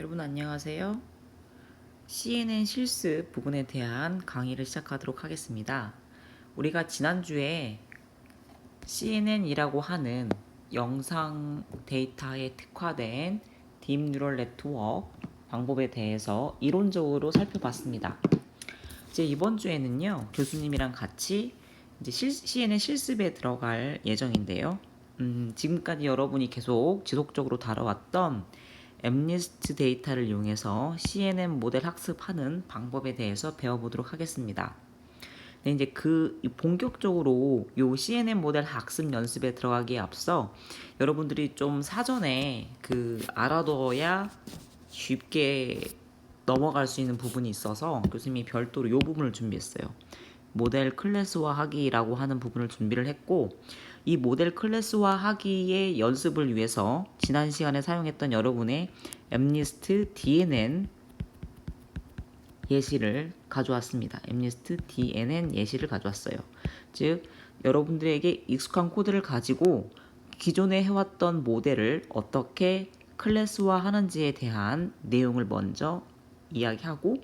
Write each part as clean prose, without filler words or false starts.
여러분 안녕하세요. CNN 실습 부분에 대한 강의를 시작하도록 하겠습니다. 우리가 지난주에 CNN이라고 하는 영상 데이터에 특화된 딥 뉴럴 네트워크 방법에 대해서 이론적으로 살펴봤습니다. 이제 이번 주에는요, 교수님이랑 같이 이제 CNN 실습에 들어갈 예정인데요. 지금까지 여러분이 계속 지속적으로 다뤄왔던 엠니스트 데이터를 이용해서 CNN 모델 학습하는 방법에 대해서 배워보도록 하겠습니다. 네, 이제 본격적으로 요 CNN 모델 학습 연습에 들어가기에 앞서 여러분들이 좀 사전에 알아둬야 쉽게 넘어갈 수 있는 부분이 있어서 교수님이 별도로 이 부분을 준비했어요. 모델 클래스화하기라고 하는 부분을 준비를 했고, 이 모델 클래스화하기의 연습을 위해서 지난 시간에 사용했던 여러분의 엠니스트 DNN 예시를 가져왔습니다. 엠니스트 DNN 예시를 가져왔어요. 즉 여러분들에게 익숙한 코드를 가지고 기존에 해왔던 모델을 어떻게 클래스화하는지에 대한 내용을 먼저 이야기하고,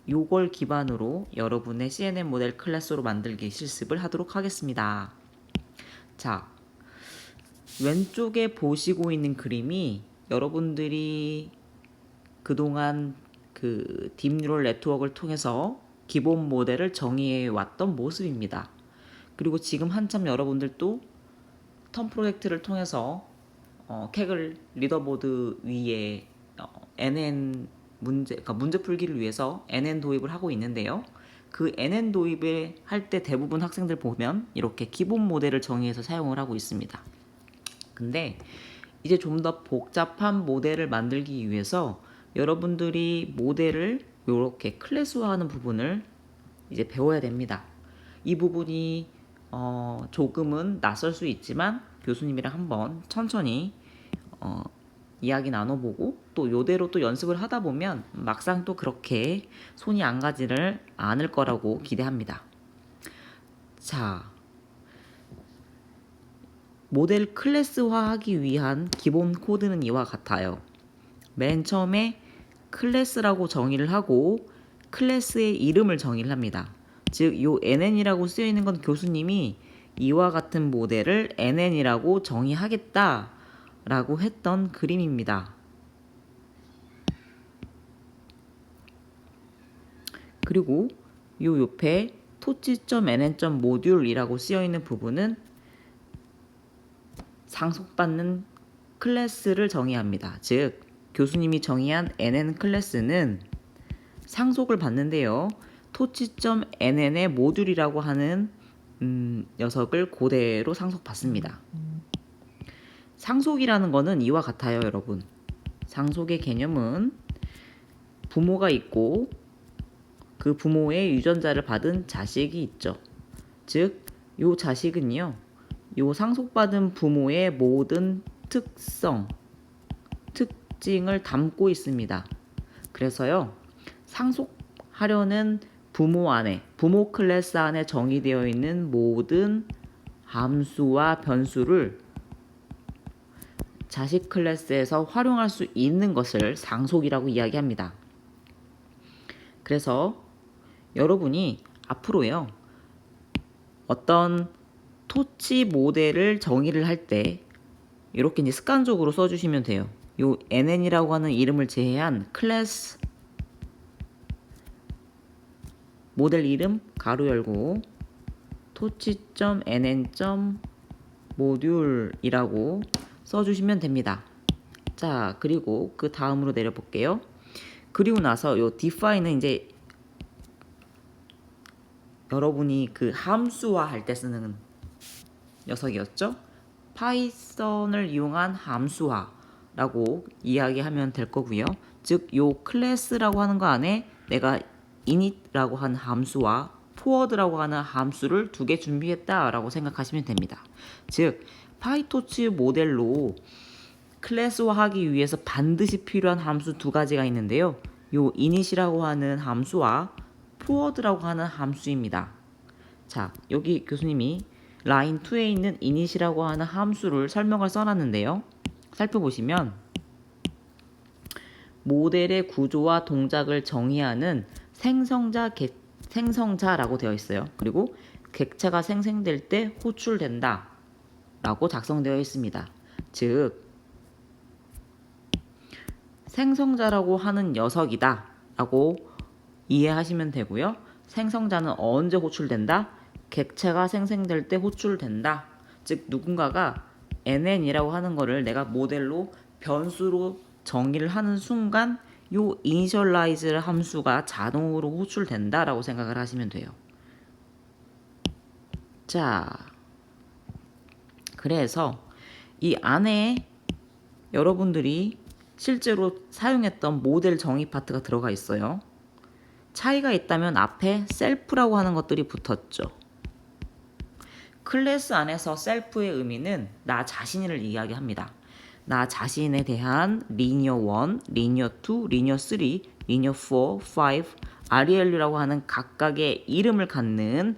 요걸 기반으로 여러분의 CNN 모델 클래스로 만들기 실습을 하도록 하겠습니다. 자, 왼쪽에 보시고 있는 그림이 여러분들이 그동안 딥 뉴럴 네트워크를 통해서 기본 모델을 정의해 왔던 모습입니다. 그리고 지금 한참 여러분들도 턴 프로젝트를 통해서 캑을 리더보드 위에 NN 그러니까 문제 풀기를 위해서 NN 도입을 하고 있는데요. 그 NN 도입을 할 때 대부분 학생들 보면 이렇게 기본 모델을 정의해서 사용을 하고 있습니다. 근데 이제 좀 더 복잡한 모델을 만들기 위해서 여러분들이 모델을 이렇게 클래스화하는 부분을 이제 배워야 됩니다. 이 부분이 조금은 낯설 수 있지만 교수님이랑 한번 천천히 이야기 나눠보고 또 요대로 또 연습을 하다 보면 막상 또 그렇게 손이 안 가지를 않을 거라고 기대합니다. 자, 모델 클래스화하기 위한 기본 코드는 이와 같아요. 맨 처음에 클래스라고 정의를 하고 클래스의 이름을 정의를 합니다. 즉, 요 NN이라고 쓰여 있는 건 교수님이 이와 같은 모델을 NN이라고 정의하겠다라고 했던 그림입니다. 그리고 요 옆에 토치.nn.모듈이라고 쓰여 있는 부분은 상속받는 클래스를 정의합니다. 즉, 교수님이 정의한 NN 클래스는 상속을 받는데요. 토치.nn의 모듈이라고 하는 녀석을 그대로 상속받습니다. 상속이라는 것은 이와 같아요, 여러분. 상속의 개념은 부모가 있고 그 부모의 유전자를 받은 자식이 있죠. 즉, 요 자식은요, 요 상속받은 부모의 모든 특징을 담고 있습니다. 그래서요, 상속하려는 부모 클래스 안에 정의되어 있는 모든 함수와 변수를 자식 클래스에서 활용할 수 있는 것을 상속이라고 이야기합니다. 그래서 여러분이 앞으로요, 어떤 토치 모델을 정의를 할 때 이렇게 이제 습관적으로 써주시면 돼요. 요 NN이라고 하는 이름을 제외한 클래스 모델 이름 가로 열고 토치.nn.모듈이라고 써주시면 됩니다. 자, 그리고 그 다음으로 내려볼게요. 그리고 나서 요 define은 이제 여러분이 함수화 할 때 쓰는 녀석이었죠. 파이썬을 이용한 함수화라고 이야기하면 될 거고요. 즉, 요 클래스라고 하는 거 안에 내가 init라고 하는 함수와 forward라고 하는 함수를 두 개 준비했다라고 생각하시면 됩니다. 즉, 파이토치 모델로 클래스화하기 위해서 반드시 필요한 함수 두 가지가 있는데요. 요 init이라고 하는 함수와 forward라고 하는 함수입니다. 자, 여기 교수님이 라인 2에 있는 init이라고 하는 함수를 설명을 써놨는데요. 살펴보시면 모델의 구조와 동작을 정의하는 생성자라고 되어 있어요. 그리고 객체가 생성될 때 호출된다 라고 작성되어 있습니다. 즉 생성자라고 하는 녀석이다 라고 이해하시면 되고요. 생성자는 언제 호출된다? 객체가 생성될 때 호출된다. 즉 누군가가 NN이라고 하는 거를 내가 모델로 변수로 정의를 하는 순간 요 initialize 함수가 자동으로 호출된다 라고 생각을 하시면 돼요. 자, 그래서 이 안에 여러분들이 실제로 사용했던 모델 정의 파트가 들어가 있어요. 차이가 있다면 앞에 셀프라고 하는 것들이 붙었죠. 클래스 안에서 셀프의 의미는 나 자신을 이야기합니다. 나 자신에 대한 리니어 1, 리니어 2, 리니어 3, 리니어 4, 5, RELU라고 하는 각각의 이름을 갖는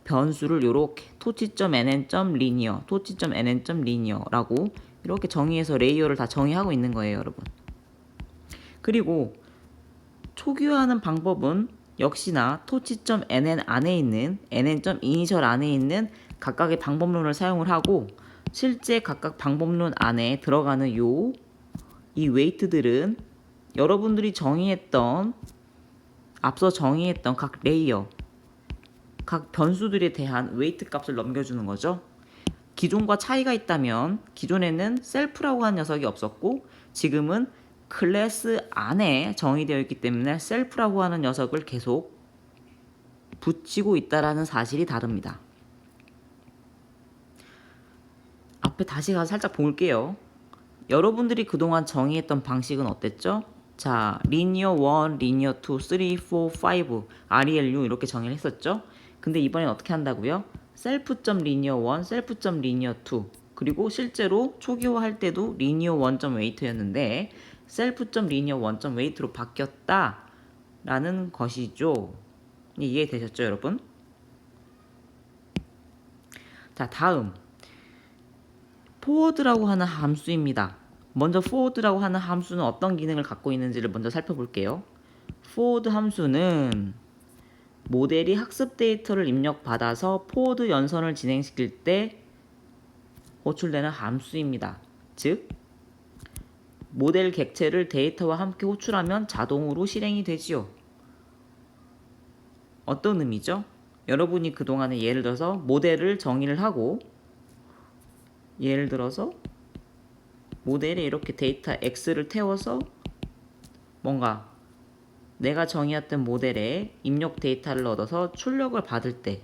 변수를 이렇게 토치.nn.linear, 토치.nn.linear라고 이렇게 정의해서 레이어를 다 정의하고 있는 거예요, 여러분. 그리고 초기화하는 방법은 역시나 토치.nn 안에 있는 nn.initial 안에 있는 각각의 방법론을 사용을 하고 실제 각각 방법론 안에 들어가는 이 웨이트들은 여러분들이 앞서 정의했던 각 레이어, 각 변수들에 대한 웨이트 값을 넘겨주는 거죠. 기존과 차이가 있다면 기존에는 셀프라고 하는 녀석이 없었고 지금은 클래스 안에 정의되어 있기 때문에 셀프라고 하는 녀석을 계속 붙이고 있다라는 사실이 다릅니다. 앞에 다시 가서 살짝 볼게요. 여러분들이 그동안 정의했던 방식은 어땠죠? 자, 리니어 1, 리니어 2, 3, 4, 5, RELU 이렇게 정의를 했었죠? 근데 이번엔 어떻게 한다고요? self.linear 1, self.linear 2 그리고 실제로 초기화할 때도 linear 1.weight였는데 self.linear 1.weight로 바뀌었다라는 것이죠. 이해되셨죠, 여러분? 자, 다음 forward라고 하는 함수입니다. 먼저 forward라고 하는 함수는 어떤 기능을 갖고 있는지를 먼저 살펴볼게요. forward 함수는 모델이 학습 데이터를 입력받아서 포워드 연선을 진행시킬 때 호출되는 함수입니다. 즉, 모델 객체를 데이터와 함께 호출하면 자동으로 실행이 되지요. 어떤 의미죠? 여러분이 그동안에 예를 들어서 모델을 정의를 하고 예를 들어서 모델에 이렇게 데이터 X를 태워서 뭔가 내가 정의했던 모델에 입력 데이터를 얻어서 출력을 받을 때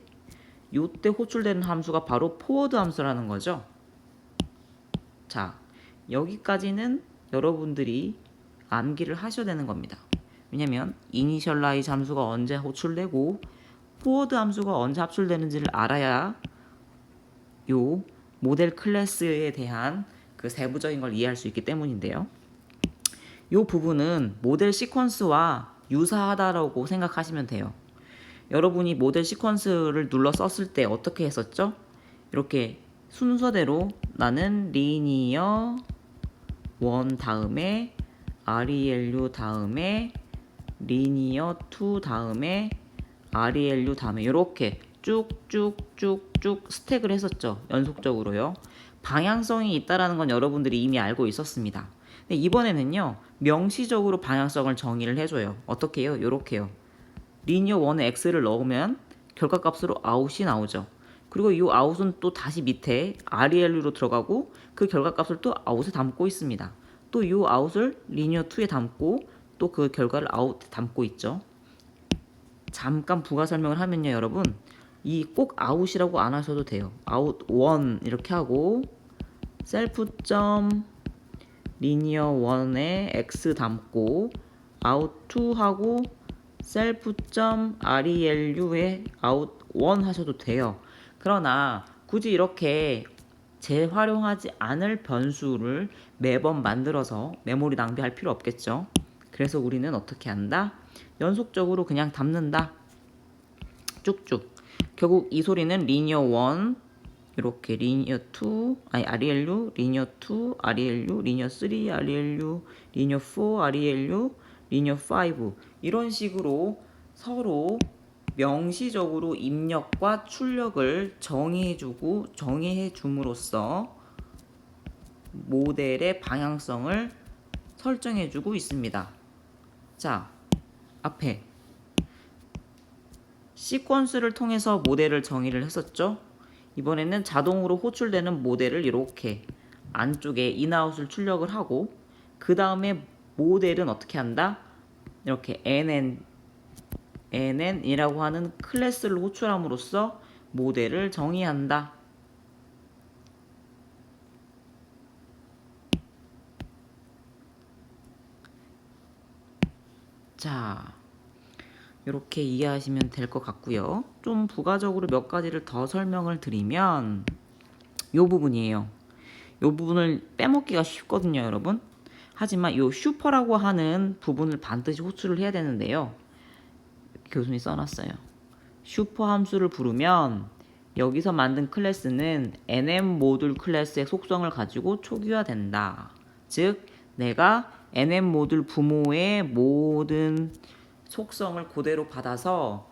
이때 호출되는 함수가 바로 포워드 함수라는 거죠. 자, 여기까지는 여러분들이 암기를 하셔야 되는 겁니다. 왜냐면 initialize 함수가 언제 호출되고 포워드 함수가 언제 합출되는지를 알아야 요 모델 클래스에 대한 그 세부적인 걸 이해할 수 있기 때문인데요. 요 부분은 모델 시퀀스와 유사하다라고 생각하시면 돼요. 여러분이 모델 시퀀스를 눌러 썼을 때 어떻게 했었죠? 이렇게 순서대로 나는 리니어 1 다음에 RELU 다음에 리니어 2 다음에 RELU 다음에 이렇게 쭉쭉쭉쭉 스택을 했었죠. 연속적으로요. 방향성이 있다라는 건 여러분들이 이미 알고 있었습니다. 근데 이번에는요. 명시적으로 방향성을 정의를 해줘요. 어떻게 해요? 요렇게요. 리니어 1에 x를 넣으면 결과값으로 아웃이 나오죠. 그리고 이 아웃은 또 다시 밑에 RELU로 들어가고 그 결과값을 또 아웃에 담고 있습니다. 또 이 아웃을 리니어 2에 담고 또 그 결과를 아웃에 담고 있죠. 잠깐 부가 설명을 하면요, 여러분. 이 꼭 아웃이라고 안 하셔도 돼요. 아웃 1 이렇게 하고 셀프 리니어 1에 x 담고 out 2 하고 self.relu에 out 1 하셔도 돼요. 그러나 굳이 이렇게 재활용하지 않을 변수를 매번 만들어서 메모리 낭비할 필요 없겠죠. 그래서 우리는 어떻게 한다? 연속적으로 그냥 담는다. 쭉쭉. 결국 이 소리는 리니어 1 이렇게 리니어 2, 아니 ReLU, 리니어 2, ReLU, 리니어 3, ReLU, 리니어 4, ReLU, 리니어 5 이런 식으로 서로 명시적으로 입력과 출력을 정의해 줌으로써 모델의 방향성을 설정해 주고 있습니다. 자, 앞에 시퀀스를 통해서 모델을 정의를 했었죠. 이번에는 자동으로 호출되는 모델을 이렇게 안쪽에 인아웃을 출력을 하고 그 다음에 모델은 어떻게 한다? 이렇게 NN이라고 하는 클래스를 호출함으로써 모델을 정의한다. 자, 이렇게 이해하시면 될 것 같고요. 좀 부가적으로 몇 가지를 더 설명을 드리면 이 부분이에요. 이 부분을 빼먹기가 쉽거든요, 여러분. 하지만 이 슈퍼라고 하는 부분을 반드시 호출을 해야 되는데요. 교수님이 써놨어요. 슈퍼 함수를 부르면 여기서 만든 클래스는 nm 모듈 클래스의 속성을 가지고 초기화된다. 즉 내가 nm 모듈 부모의 모든 속성을 그대로 받아서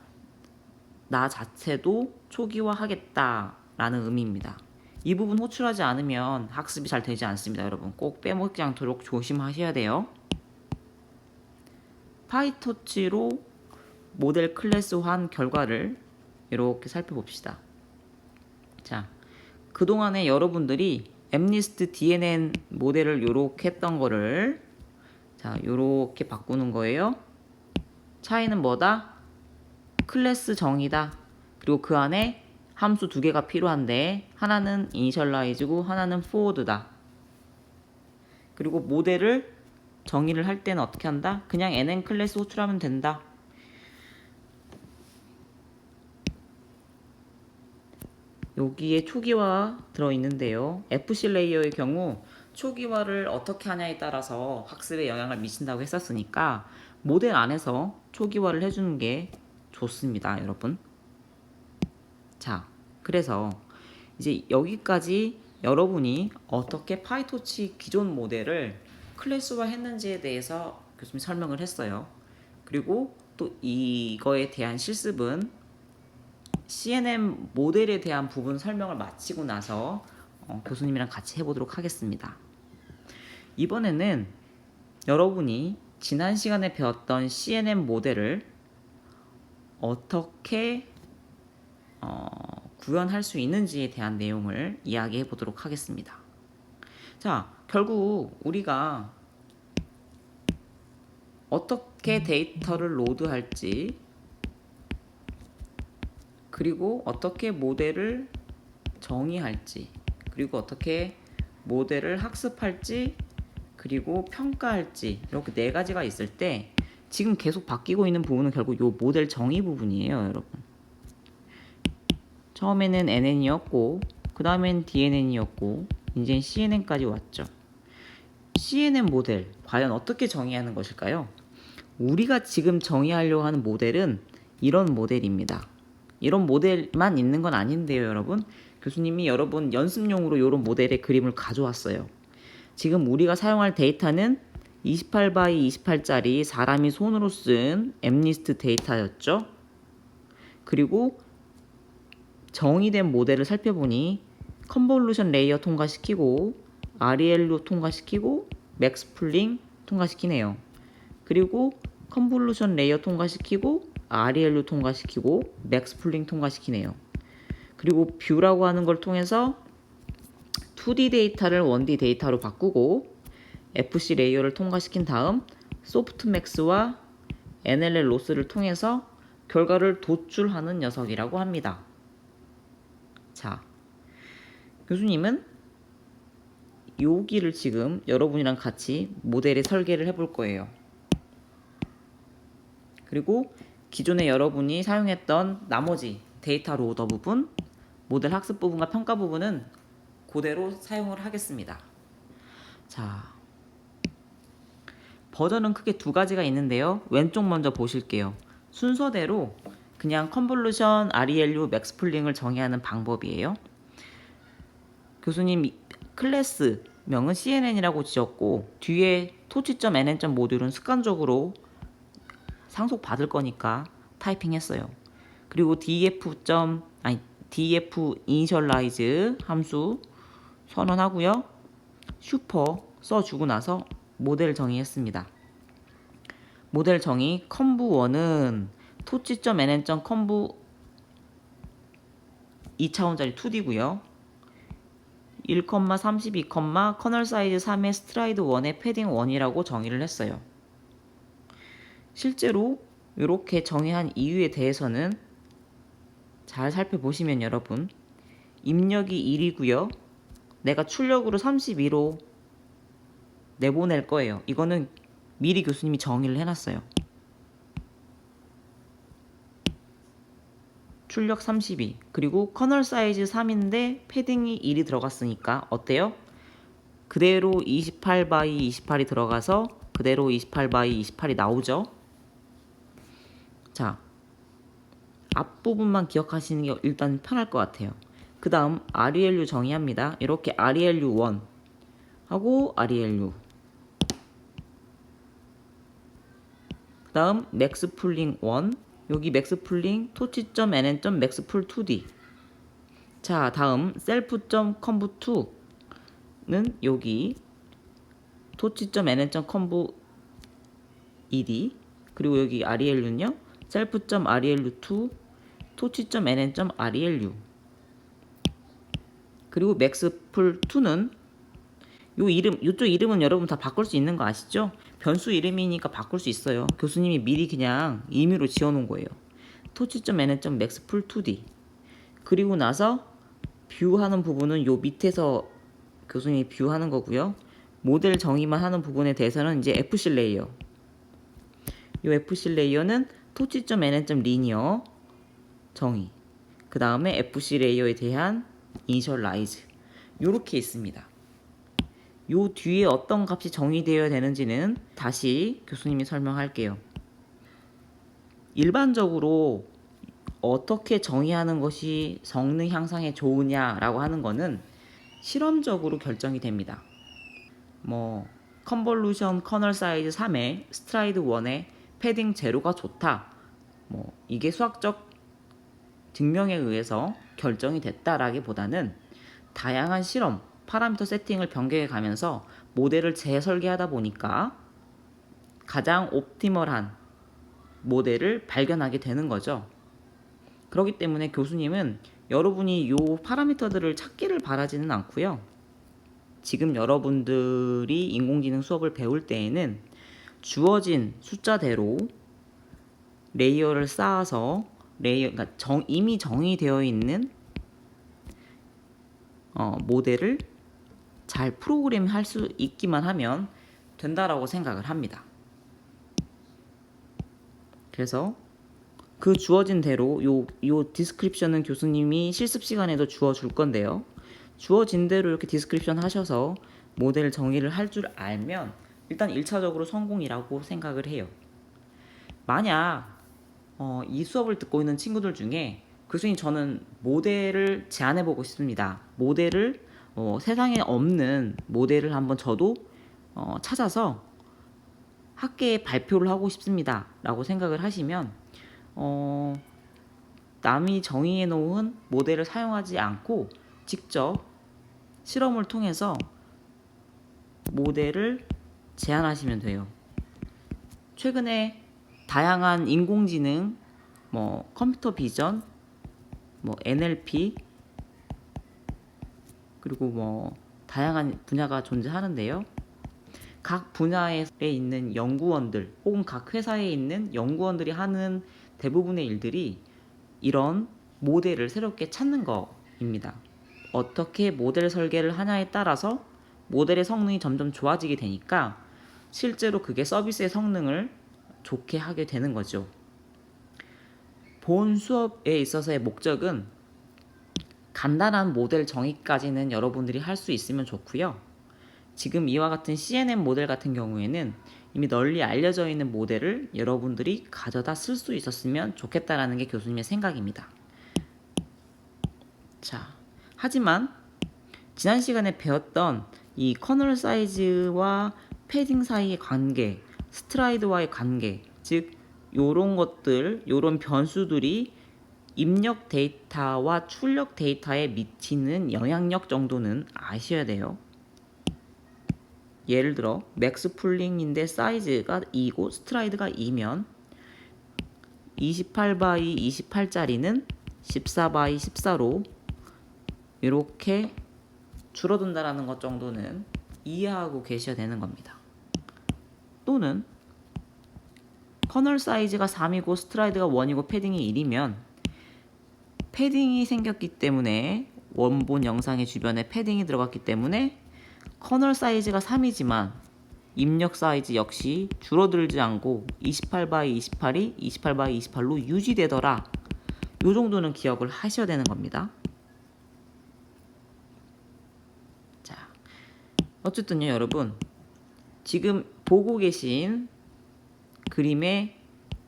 나 자체도 초기화하겠다라는 의미입니다. 이 부분 호출하지 않으면 학습이 잘 되지 않습니다. 여러분 꼭 빼먹지 않도록 조심하셔야 돼요. 파이토치로 모델 클래스화한 결과를 이렇게 살펴봅시다. 자, 그동안에 여러분들이 MNIST DNN 모델을 이렇게 했던 거를 자, 이렇게 바꾸는 거예요. 차이는 뭐다? 클래스 정의다. 그리고 그 안에 함수 두 개가 필요한데 하나는 initialize고 하나는 forward다. 그리고 모델을 정의를 할 때는 어떻게 한다? 그냥 nn 클래스 호출하면 된다. 여기에 초기화 들어있는데요. FC 레이어의 경우 초기화를 어떻게 하냐에 따라서 학습에 영향을 미친다고 했었으니까 모델 안에서 초기화를 해주는 게 좋습니다, 여러분. 자, 그래서 이제 여기까지 여러분이 어떻게 파이토치 기존 모델을 클래스화 했는지에 대해서 교수님이 설명을 했어요. 그리고 또 이거에 대한 실습은 CNN 모델에 대한 부분 설명을 마치고 나서 교수님이랑 같이 해보도록 하겠습니다. 이번에는 여러분이 지난 시간에 배웠던 CNN 모델을 어떻게 구현할 수 있는지에 대한 내용을 이야기해 보도록 하겠습니다. 자, 결국 우리가 어떻게 데이터를 로드할지 그리고 어떻게 모델을 정의할지 그리고 어떻게 모델을 학습할지 그리고 평가할지 이렇게 네 가지가 있을 때 지금 계속 바뀌고 있는 부분은 결국 이 모델 정의 부분이에요, 여러분. 처음에는 NN이었고 그 다음엔 DNN이었고 이제 CNN까지 왔죠. CNN 모델 과연 어떻게 정의하는 것일까요? 우리가 지금 정의하려고 하는 모델은 이런 모델입니다. 이런 모델만 있는 건 아닌데요, 여러분. 교수님이 여러분 연습용으로 이런 모델의 그림을 가져왔어요. 지금 우리가 사용할 데이터는 28x 28짜리 사람이 손으로 쓴 MNIST 데이터였죠. 그리고 정의된 모델을 살펴보니 컨볼루션 레이어 통과시키고 ReLU 통과시키고 맥스풀링 통과시키네요. 그리고 컨볼루션 레이어 통과시키고 ReLU 통과시키고 맥스풀링 통과시키네요. 그리고 뷰라고 하는 걸 통해서 2D 데이터를 1D 데이터로 바꾸고 FC 레이어를 통과시킨 다음 소프트맥스와 NLL 로스를 통해서 결과를 도출하는 녀석이라고 합니다. 자, 교수님은 여기를 지금 여러분이랑 같이 모델의 설계를 해볼 거예요. 그리고 기존에 여러분이 사용했던 나머지 데이터 로더 부분, 모델 학습 부분과 평가 부분은 그대로 사용을 하겠습니다. 자, 버전은 크게 두 가지가 있는데요. 왼쪽 먼저 보실게요. 순서대로 그냥 컨볼루션, ReLU, 맥스풀링을 정의하는 방법이에요. 교수님 클래스 명은 CNN이라고 지었고 뒤에 토치.nn. 모듈은 습관적으로 상속 받을 거니까 타이핑했어요. 그리고 df initialize 함수 선언하고요. 슈퍼 써주고 나서 모델 정의했습니다. 모델 정의 conv1은 토치.nn. conv 2차원짜리 2D고요. 1,32, 커널 사이즈 3의 스트라이드 1의 패딩 1이라고 정의를 했어요. 실제로 이렇게 정의한 이유에 대해서는 잘 살펴보시면 여러분 입력이 1이고요. 내가 출력으로 32로 내보낼 거예요. 이거는 미리 교수님이 정의를 해놨어요. 출력 32 그리고 커널 사이즈 3인데 패딩이 1이 들어갔으니까 어때요? 그대로 28 x 28이 들어가서 그대로 28 x 28이 나오죠. 자, 앞부분만 기억하시는 게 일단 편할 것 같아요. 그 다음 RELU 정의합니다. 이렇게 RELU1 하고 RELU 그 다음 maxpooling1 여기 maxpooling 토치.nn. maxpool2d 자 다음 self.conv2는 여기 토치.nn. conv2d 그리고 여기 RELU는요 self.relu2 토치.nn. relu 그리고 maxpool2는 이쪽 이름은 여러분 다 바꿀 수 있는 거 아시죠? 변수 이름이니까 바꿀 수 있어요. 교수님이 미리 그냥 임의로 지어놓은 거예요. 토치.nn. maxpool2d 그리고 나서 뷰하는 부분은 요 밑에서 교수님이 뷰하는 거고요. 모델 정의만 하는 부분에 대해서는 이제 FC 레이어 요 FC 레이어는 토치.nn. linear 정의 그 다음에 FC 레이어에 대한 initialize 요렇게 있습니다. 요 뒤에 어떤 값이 정의되어야 되는지는 다시 교수님이 설명할게요. 일반적으로 어떻게 정의하는 것이 성능 향상에 좋으냐라고 하는 거는 실험적으로 결정이 됩니다. 컨볼루션 커널 사이즈 3에 스트라이드 1에 패딩 제로가 좋다. 이게 수학적 증명에 의해서 결정이 됐다라기보다는 다양한 실험, 파라미터 세팅을 변경해 가면서 모델을 재설계하다 보니까 가장 옵티멀한 모델을 발견하게 되는 거죠. 그렇기 때문에 교수님은 여러분이 요 파라미터들을 찾기를 바라지는 않고요. 지금 여러분들이 인공지능 수업을 배울 때에는 주어진 숫자대로 레이어를 쌓아서 그러니까 이미 정의되어 있는 모델을 잘 프로그램할 수 있기만 하면 된다라고 생각을 합니다. 그래서 그 주어진 대로 요 디스크립션은 교수님이 실습 시간에도 주어줄 건데요. 주어진 대로 이렇게 디스크립션 하셔서 모델 정의를 할 줄 알면 일단 1차적으로 성공이라고 생각을 해요. 만약 이 수업을 듣고 있는 친구들 중에 교수님 저는 모델을 제안해보고 싶습니다. 모델을 세상에 없는 모델을 한번 저도 찾아서 학계에 발표를 하고 싶습니다. 라고 생각을 하시면 남이 정의해 놓은 모델을 사용하지 않고 직접 실험을 통해서 모델을 제안하시면 돼요. 최근에 다양한 인공지능, 컴퓨터 비전, NLP 그리고 다양한 분야가 존재하는데요. 각 분야에 있는 연구원들 혹은 각 회사에 있는 연구원들이 하는 대부분의 일들이 이런 모델을 새롭게 찾는 거입니다. 어떻게 모델 설계를 하냐에 따라서 모델의 성능이 점점 좋아지게 되니까 실제로 그게 서비스의 성능을 좋게 하게 되는 거죠. 본 수업에 있어서의 목적은 간단한 모델 정의까지는 여러분들이 할 수 있으면 좋고요. 지금 이와 같은 CNN 모델 같은 경우에는 이미 널리 알려져 있는 모델을 여러분들이 가져다 쓸 수 있었으면 좋겠다라는 게 교수님의 생각입니다. 자, 하지만 지난 시간에 배웠던 이 커널 사이즈와 패딩 사이의 관계, 스트라이드와의 관계, 즉 요런 것들, 요런 변수들이 입력 데이터와 출력 데이터에 미치는 영향력 정도는 아셔야 돼요. 예를 들어 맥스 풀링인데 사이즈가 2고 스트라이드가 2면 28 x 28짜리는 14 x 14로 이렇게 줄어든다라는 것 정도는 이해하고 계셔야 되는 겁니다. 또는 커널 사이즈가 3이고 스트라이드가 1이고 패딩이 1이면 패딩이 생겼기 때문에 원본 영상의 주변에 패딩이 들어갔기 때문에 커널 사이즈가 3이지만 입력 사이즈 역시 줄어들지 않고 28 x 28이 28 x 28로 유지되더라. 요 정도는 기억을 하셔야 되는 겁니다. 자, 어쨌든요 여러분, 지금 보고 계신 그림의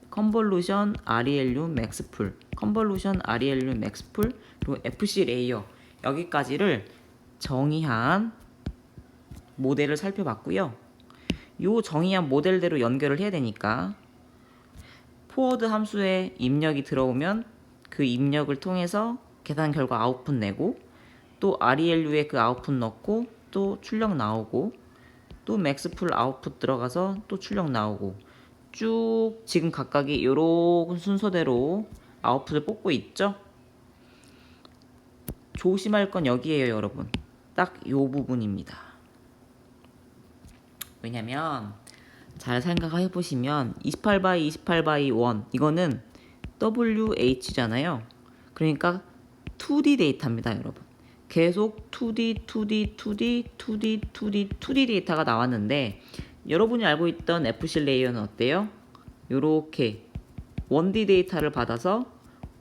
컨볼루션 ReLU 맥스풀, 컨볼루션 ReLU 맥스풀, 그리고 FC 레이어 여기까지를 정의한 모델을 살펴봤고요. 요 정의한 모델대로 연결을 해야 되니까 포워드 함수에 입력이 들어오면 그 입력을 통해서 계산 결과 아웃풋 내고, 또 ReLU에 그 아웃풋 넣고 또 출력 나오고, 또 맥스풀 아웃풋 들어가서 또 출력 나오고, 쭉 지금 각각이 요런 순서대로 아웃풋을 뽑고 있죠. 조심할 건 여기에요 여러분. 딱 요 부분입니다. 왜냐면 잘 생각해 보시면 28 x 28 x 1 이거는 WH잖아요. 그러니까 2D 데이터입니다 여러분. 계속 2D, 2D, 2D, 2D, 2D, 2D 데이터가 나왔는데, 여러분이 알고 있던 FC 레이어는 어때요? 요렇게 1D 데이터를 받아서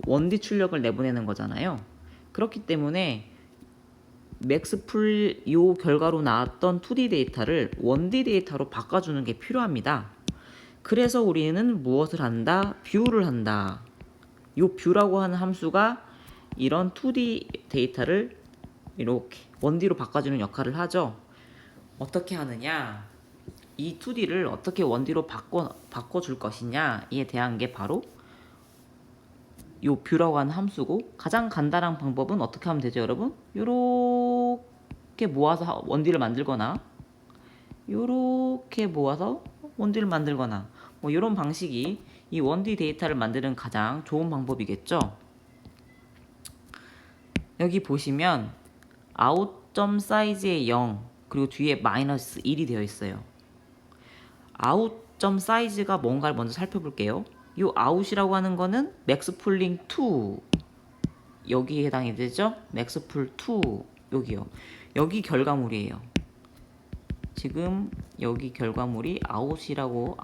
1D 출력을 내보내는 거잖아요. 그렇기 때문에 맥스풀 요 결과로 나왔던 2D 데이터를 1D 데이터로 바꿔주는 게 필요합니다. 그래서 우리는 무엇을 한다? 뷰를 한다. 요 뷰라고 하는 함수가 이런 2D 데이터를 이렇게 1D로 바꿔주는 역할을 하죠. 어떻게 하느냐? 이 2D를 어떻게 1D로 바꿔줄 것이냐에 대한 게 바로 요 뷰라고 하는 함수고, 가장 간단한 방법은 어떻게 하면 되죠 여러분? 요렇게 모아서 1D를 만들거나, 요렇게 모아서 1D를 만들거나, 뭐 이런 방식이 이 1D 데이터를 만드는 가장 좋은 방법이겠죠. 여기 보시면 아웃점 사이즈의 0 그리고 뒤에 마이너스 1이 되어 있어요. 아웃점 사이즈가 뭔가를 먼저 살펴볼게요. 이 아웃이라고 하는 거는 맥스풀링 2 여기에 해당이 되죠. 맥스풀 2 여기요. 여기 결과물이에요. 지금 여기 결과물이 아웃이라고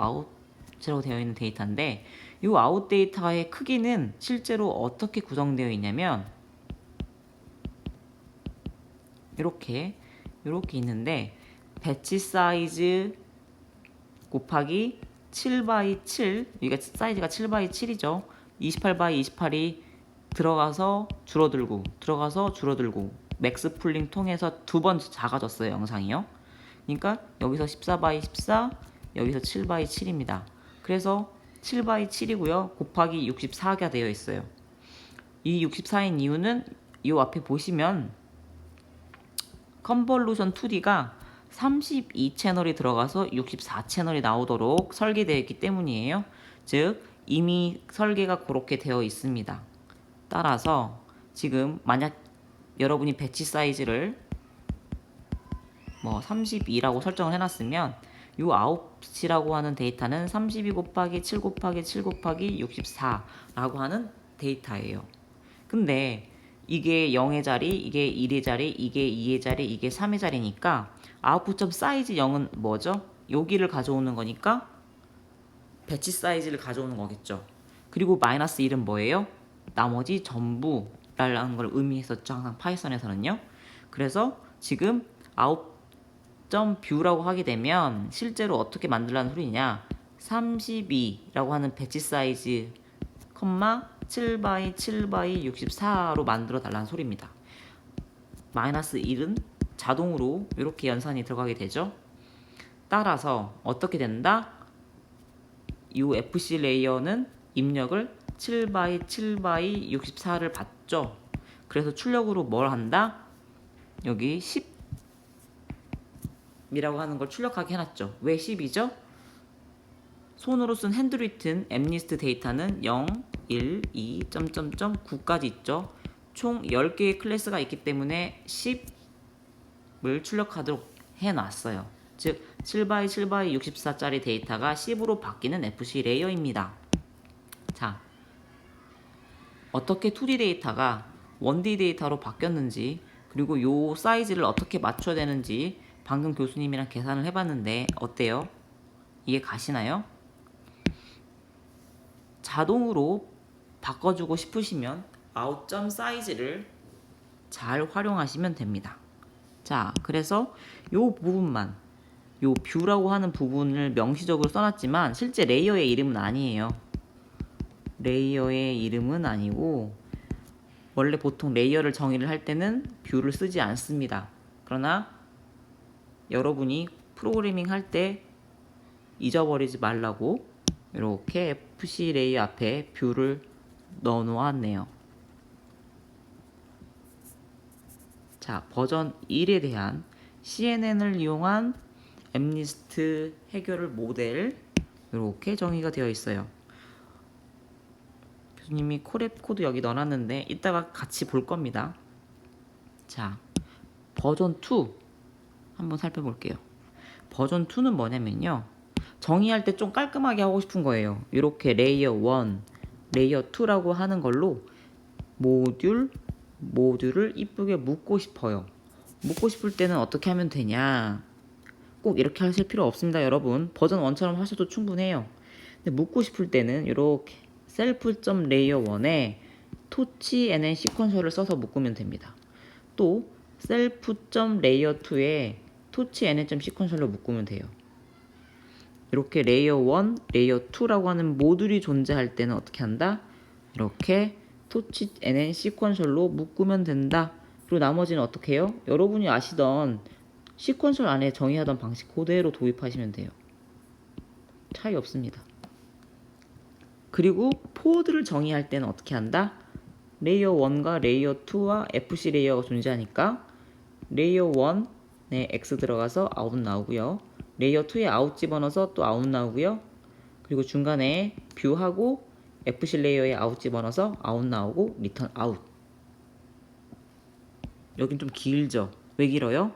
되어 있는 데이터인데, 이 아웃 데이터의 크기는 실제로 어떻게 구성되어 있냐면 이렇게 있는데, 배치 사이즈 곱하기 7x7, 이게 사이즈가 7x7이죠. 28x 28이 들어가서 줄어들고 들어가서 줄어들고 맥스풀링 통해서 두 번 작아졌어요 영상이요. 그러니까 여기서 14x14, 여기서 7x7입니다. 그래서 7x7이고요 곱하기 64가 되어 있어요. 이 64인 이유는 이 앞에 보시면 컨볼루션 2D가 32채널이 들어가서 64채널이 나오도록 설계되어 있기 때문이에요. 즉 이미 설계가 그렇게 되어 있습니다. 따라서 지금 만약 여러분이 배치 사이즈를 뭐 32라고 설정을 해놨으면 이 아웃이라고 하는 데이터는 32 곱하기 7 곱하기 7 곱하기 64라고 하는 데이터예요. 근데 이게 0의 자리, 이게 1의 자리, 이게 2의 자리, 이게 3의 자리니까 아웃풋점 사이즈 0은 뭐죠? 여기를 가져오는 거니까 배치 사이즈를 가져오는 거겠죠. 그리고 마이너스 1은 뭐예요? 나머지 전부라는 걸 의미했었죠 항상 파이썬에서는요. 그래서 지금 아웃점 뷰라고 하게 되면 실제로 어떻게 만들라는 소리냐, 32라고 하는 배치 사이즈 7x7x64로 만들어 달라는 소리입니다. 마이너스 1은 자동으로 이렇게 연산이 들어가게 되죠. 따라서 어떻게 된다? 이 FC 레이어는 입력을 7x7x64를 받죠. 그래서 출력으로 뭘 한다? 여기 10이라고 하는 걸 출력하게 해놨죠. 왜 10이죠? 손으로 쓴 핸드리튼 엠리스트 데이터는 0, 1, 2, 9까지 있죠. 총 10개의 클래스가 있기 때문에 10을 출력하도록 해놨어요. 즉 7x7x64짜리 데이터가 10으로 바뀌는 FC 레이어입니다. 자, 어떻게 2D 데이터가 1D 데이터로 바뀌었는지, 그리고 요 사이즈를 어떻게 맞춰야 되는지 방금 교수님이랑 계산을 해봤는데 어때요? 이해 가시나요? 자동으로 바꿔주고 싶으시면 아웃점 사이즈를 잘 활용하시면 됩니다. 자, 그래서 요 부분만, 요 뷰라고 하는 부분을 명시적으로 써놨지만 실제 레이어의 이름은 아니에요. 레이어의 이름은 아니고 원래 보통 레이어를 정의를 할 때는 뷰를 쓰지 않습니다. 그러나 여러분이 프로그래밍 할 때 잊어버리지 말라고 이렇게 FC 레이어 앞에 뷰를 넣어 놓았네요. 자, 버전 1에 대한 CNN을 이용한 엠리스트 해결 모델 이렇게 정의가 되어 있어요. 교수님이 코랩 코드 여기 넣어놨는데 이따가 같이 볼 겁니다. 자, 버전 2 한번 살펴볼게요. 버전 2는 뭐냐면요, 정의할 때 좀 깔끔하게 하고 싶은 거예요. 이렇게 레이어 1, 레이어 2라고 하는 걸로 모듈을 이쁘게 묶고 싶어요. 묶고 싶을 때는 어떻게 하면 되냐? 꼭 이렇게 하실 필요 없습니다, 여러분. 버전 1처럼 하셔도 충분해요. 근데 묶고 싶을 때는 이렇게 self.layer1에 토치 nn 시퀀셜을 써서 묶으면 됩니다. 또 self.layer2에 토치 nn 시퀀셜로 묶으면 돼요. 이렇게 레이어 1, 레이어 2라고 하는 모듈이 존재할 때는 어떻게 한다? 이렇게 토치 nn 시퀀셜로 묶으면 된다. 그리고 나머지는 어떻게 해요? 여러분이 아시던 시퀀셜 안에 정의하던 방식 그대로 도입하시면 돼요. 차이 없습니다. 그리고 포드를 정의할 때는 어떻게 한다? 레이어 1과 레이어 2와 FC 레이어가 존재하니까 레이어 1에 X 들어가서 아웃 나오고요. 레이어 2에 아웃 집어넣어서 또 아웃 나오고요. 그리고 중간에 뷰하고 FC 레이어에 아웃 집어넣어서 아웃 나오고 리턴 아웃. 여긴 좀 길죠? 왜 길어요?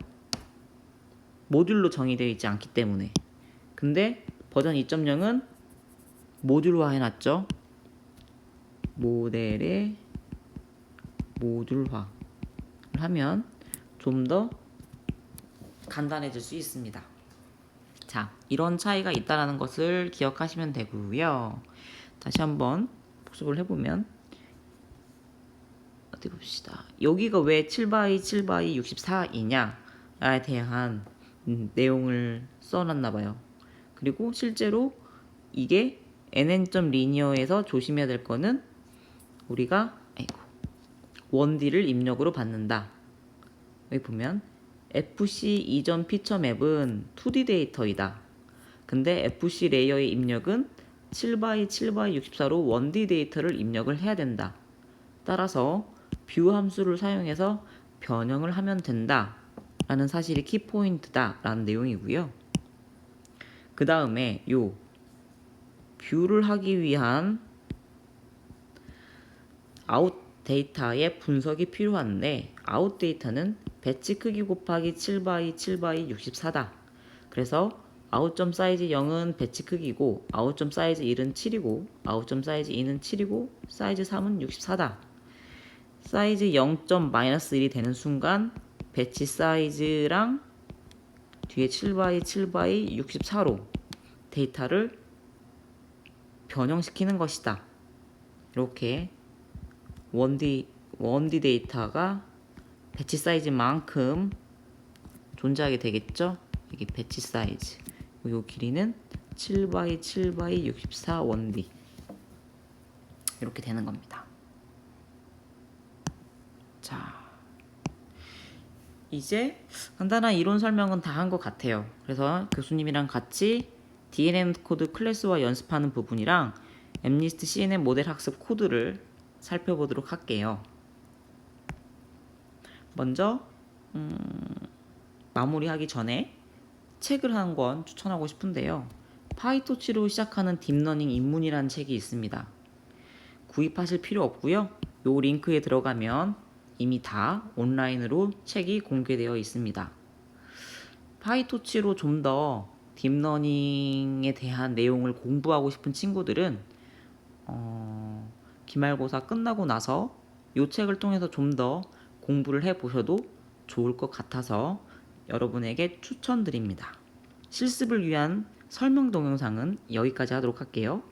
모듈로 정의되어 있지 않기 때문에. 근데 버전 2.0은 모듈화 해놨죠? 모델의 모듈화를 하면 좀 더 간단해질 수 있습니다. 자, 이런 차이가 있다는 것을 기억하시면 되고요. 다시 한번 복습을 해보면 어디 봅시다. 여기가 왜 7x7x64이냐에 대한 내용을 써놨나봐요. 그리고 실제로 이게 nn.linear에서 조심해야 될 거는 우리가 1D를 입력으로 받는다. 여기 보면 FC 이전 피처 맵은 2D 데이터이다. 근데 FC 레이어의 입력은 7x7x64로 1D 데이터를 입력을 해야 된다. 따라서 뷰 함수를 사용해서 변형을 하면 된다 라는 사실이 키포인트다 라는 내용이고요. 그 다음에 요 뷰를 하기 위한 아웃 데이터의 분석이 필요한데 아웃 데이터는 배치 크기 곱하기 7x7x64다. 그래서 아웃점 사이즈 0은 배치 크기고 아웃점 사이즈 1은 7이고 아웃점 사이즈 2는 7이고 사이즈 3은 64다. 사이즈 0.-1이 되는 순간 배치 사이즈랑 뒤에 7x7x64로 데이터를 변형시키는 것이다. 이렇게 1D 데이터가 배치 사이즈만큼 존재하게 되겠죠. 여기 배치 사이즈, 이 길이는 7x7x64 1D 이렇게 되는 겁니다. 자, 이제 간단한 이론 설명은 다 한 것 같아요. 그래서 교수님이랑 같이 DNN 코드 클래스와 연습하는 부분이랑 엠니스트 CNN 모델 학습 코드를 살펴보도록 할게요. 먼저 마무리하기 전에 책을 한 권 추천하고 싶은데요. 파이토치로 시작하는 딥러닝 입문이라는 책이 있습니다. 구입하실 필요 없고요. 요 링크에 들어가면 이미 다 온라인으로 책이 공개되어 있습니다. 파이토치로 좀 더 딥러닝에 대한 내용을 공부하고 싶은 친구들은 기말고사 끝나고 나서 이 책을 통해서 좀 더 공부를 해보셔도 좋을 것 같아서 여러분에게 추천드립니다. 실습을 위한 설명 동영상은 여기까지 하도록 할게요.